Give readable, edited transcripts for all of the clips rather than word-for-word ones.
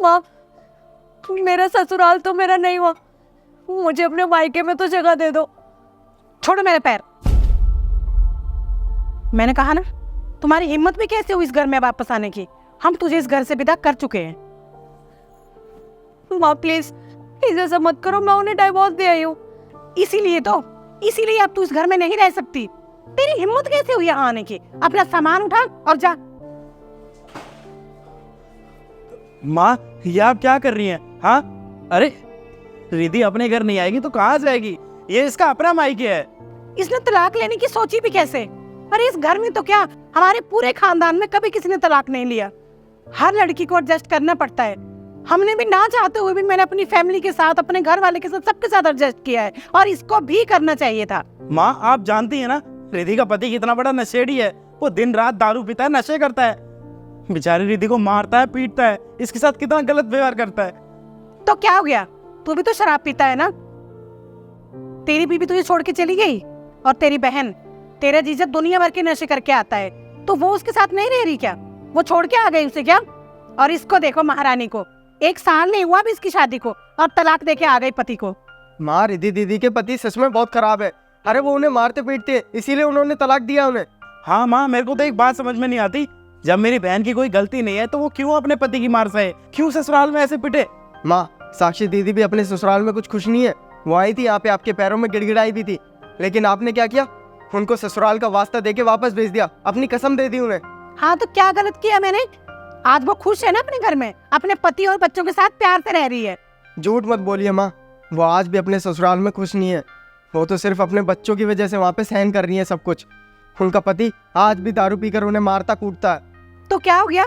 माँ, मेरा ससुराल तो मेरा नहीं हुआ, मुझे अपने मायके में तो जगह दे दो। छोड़ो मेरे पैर। मैंने कहा ना, तुम्हारी हिम्मत भी कैसे हुई इस घर में वापस आने की? हम तुझे इस घर से विदा कर चुके हैं। माँ प्लीज ऐसा मत करो, मैं उन्हें डाइवोर्स दे आई हूँ। इसीलिए अब तू इस घर में नहीं रह सकती। तेरी हिम्मत कैसे हुई यहाँ आने की? अपना सामान उठा और जा। माँ, ये आप क्या कर रही हैं? हाँ, अरे रिद्धि अपने घर नहीं आएगी तो कहाँ जाएगी? ये इसका अपना मायके है। इसने तलाक लेने की सोची भी कैसे? अरे इस घर में तो क्या, हमारे पूरे खानदान में कभी किसी ने तलाक नहीं लिया। हर लड़की को एडजस्ट करना पड़ता है। हमने भी ना चाहते हुए भी मैंने अपनी फैमिली के साथ, अपने घर वाले के साथ, सबके साथ एडजस्ट किया है, और इसको भी करना चाहिए था। माँ, आप जानती हैं ना रिद्धि का पति कितना बड़ा नशेड़ी है। वो दिन रात दारू पीता है, नशे करता है, बेचारी रिद्धि को मारता है, पीटता है, इसके साथ कितना गलत व्यवहार करता है। तो क्या हो गया? तू भी तो शराब पीता है ना? तेरी बीवी तुझे छोड़ के चली गई, और तेरी बहन, तेरा जीजा दुनिया भर के नशे करके आता है, तो वो उसके साथ नहीं रह रही क्या? वो छोड़ के आ गई उसे क्या? और इसको देखो, महारानी को 1 साल नहीं हुआ भी इसकी शादी को, और तलाक देके आ गई पति को। माँ, रिद्धि दीदी के पति सच में बहुत खराब है। अरे वो उन्हें मारते पीटते, इसीलिए उन्होंने तलाक दिया उन्हें। हाँ माँ, मेरे को तो एक बात समझ में नहीं आती, जब मेरी बहन की कोई गलती नहीं है तो वो क्यों अपने पति की मार सहे? क्यों ससुराल में ऐसे पिटे? माँ, साक्षी दीदी भी अपने ससुराल में कुछ खुश नहीं है। वो आई थी यहाँ पे, आपके पैरों में गिड़गिड़ाई भी थी, लेकिन आपने क्या किया? उनको ससुराल का वास्ता देके वापस भेज दिया, अपनी कसम दे दी उन्हें। हाँ तो क्या गलत किया मैंने? आज वो खुश है ना अपने घर में, अपने पति और बच्चों के साथ प्यार से रह रही है। झूठ मत बोलिए माँ, वो आज भी अपने ससुराल में खुश नहीं है। वो तो सिर्फ अपने बच्चों की वजह से वहाँ पे सहन कर रही है सब कुछ। उनका पति आज भी दारू पीकर उन्हें मारता कूटता है। तो क्या हो गया?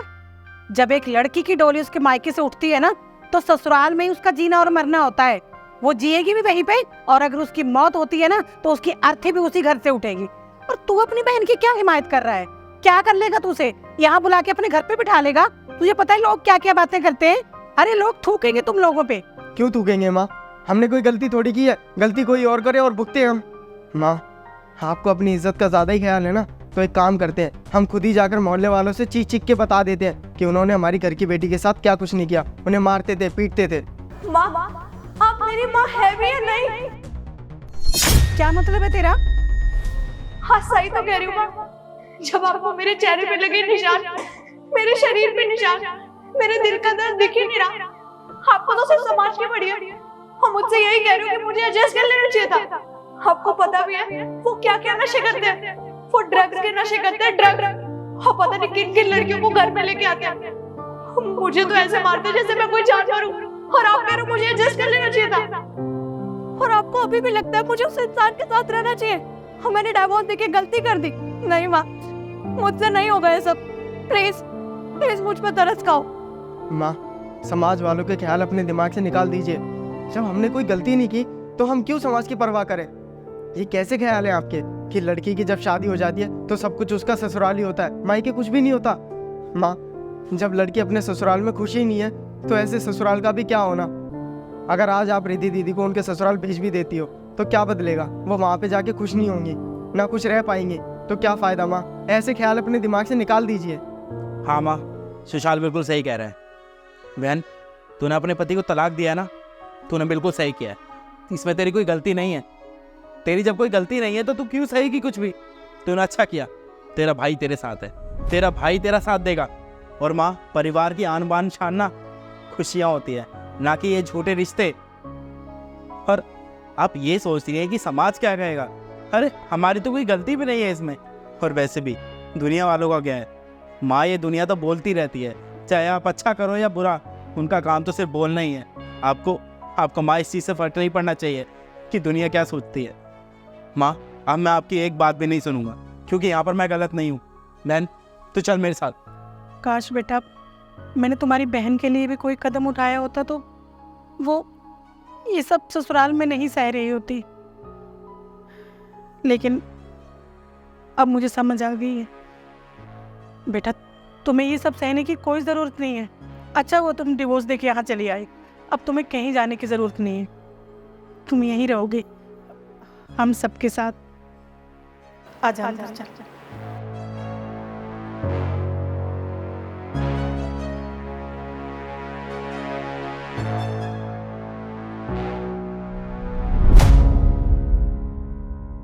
जब एक लड़की की डोली उसके मायके से उठती है ना, तो ससुराल में ही उसका जीना और मरना होता है। वो जिएगी भी वहीं पे, और अगर उसकी मौत होती है ना, तो उसकी अर्थी भी उसी घर से उठेगी। और तू अपनी बहन की क्या हिमायत कर रहा है? क्या कर लेगा तू उसे? यहाँ बुला के अपने घर पे बिठा लेगा? तुझे पता है लोग क्या क्या बातें करते हैं? अरे लोग थूकेंगे तुम लोगों पे। क्यों थूकेंगे माँ? हमने कोई गलती थोड़ी की है। गलती कोई और करे और भुगते हम। माँ, आपको अपनी इज्जत का ज्यादा ही ख्याल है ना, तो एक काम करते हैं, हम खुद ही जाकर मोहल्ले वालों से चीख चीख के बता देते हैं कि उन्होंने हमारी घर की बेटी के साथ क्या कुछ नहीं किया। उन्हें मारते थे, पीटते थे। माँ, आप मेरी माँ है भी या नहीं? क्या मतलब है तेरा? हाँ सही तो कह रही हूँ माँ। जब आपको मेरे चेहरे पे लगे निशान, मेरे शरीर पे निशान, मेरे दिल का दर्द दिख ही नहीं रहा, आपको तो सिर्फ समाज की पड़ी है। और मुझसे यही कह रही हूँ कि मुझे एडजस्ट कर लेना चाहिए था। आपको पता भी है वो क्या क्या नशे करते हैं? वो ड्रग्स के नशे करते हैं, ड्रग। और पता नहीं किन किन लड़कियों को घर में लेके आते हैं। मुझे तो ऐसे मारते जैसे मैं कोई जानवर हूँ, और आप कह रहे हो मुझे एडजस्ट कर लेना चाहिए था। और आपको अभी भी लगता है मुझे उस इंसान के साथ रहना चाहिए? और मैंने डाइवोर्स देके गलती कर दी। नहीं माँ, मुझसे नहीं होगा ये सब। प्लीज प्लीज मुझ पर तरस खाओ। माँ, समाज वालों के ख्याल अपने दिमाग से निकाल दीजिए। जब हमने कोई गलती नहीं की तो हम क्यों समाज की परवाह करें? ये कैसे ख्याल है आपके कि लड़की की जब शादी हो जाती है तो सब कुछ उसका ससुराल ही होता है, मायके कुछ भी नहीं होता? माँ, जब लड़की अपने ससुराल में खुश ही नहीं है तो ऐसे ससुराल का भी क्या होना? अगर आज आप रिद्धि दीदी को उनके ससुराल भेज भी देती हो तो क्या बदलेगा? वो वहाँ पे जाके खुश नहीं होंगी, ना खुश रह पाएंगे, तो क्या फायदा? माँ, ऐसे ख्याल अपने दिमाग से निकाल दीजिए। हाँ माँ, सुशाल बिल्कुल सही कह रहा है। बहन, तूने अपने पति को तलाक दिया है ना, तूने बिल्कुल सही किया है। इसमें तेरी कोई गलती नहीं है। तेरी जब कोई गलती नहीं है तो तू क्यों सहेगी कुछ भी? तूने अच्छा किया। तेरा भाई तेरे साथ है, तेरा भाई तेरा साथ देगा। और माँ, परिवार की आन बान शान ना खुशियाँ होती है, ना कि ये झूठे रिश्ते। और आप ये सोचती हैं कि समाज क्या कहेगा? अरे हमारी तो कोई गलती भी नहीं है इसमें। और वैसे भी दुनिया वालों का क्या है? माँ, ये दुनिया तो बोलती रहती है, चाहे आप अच्छा करो या बुरा, उनका काम तो सिर्फ बोलना ही है। आपको माँ इस चीज़ से फर्क नहीं पड़ना चाहिए कि दुनिया क्या सोचती है। माँ, अब मैं आपकी एक बात भी नहीं सुनूंगा, क्योंकि यहाँ पर मैं गलत नहीं हूँ। बहन, तो चल मेरे साथ। काश बेटा मैंने तुम्हारी बहन के लिए भी कोई कदम उठाया होता तो वो ये सब ससुराल में नहीं सह रही होती। लेकिन अब मुझे समझ आ गई है बेटा, तुम्हें ये सब सहने की कोई ज़रूरत नहीं है। अच्छा वो तुम डिवोर्स देके यहाँ चली आई, अब तुम्हें कहीं जाने की ज़रूरत नहीं है। तुम यहीं रहोगे हम सबके साथ। आजा अंदर चल। है।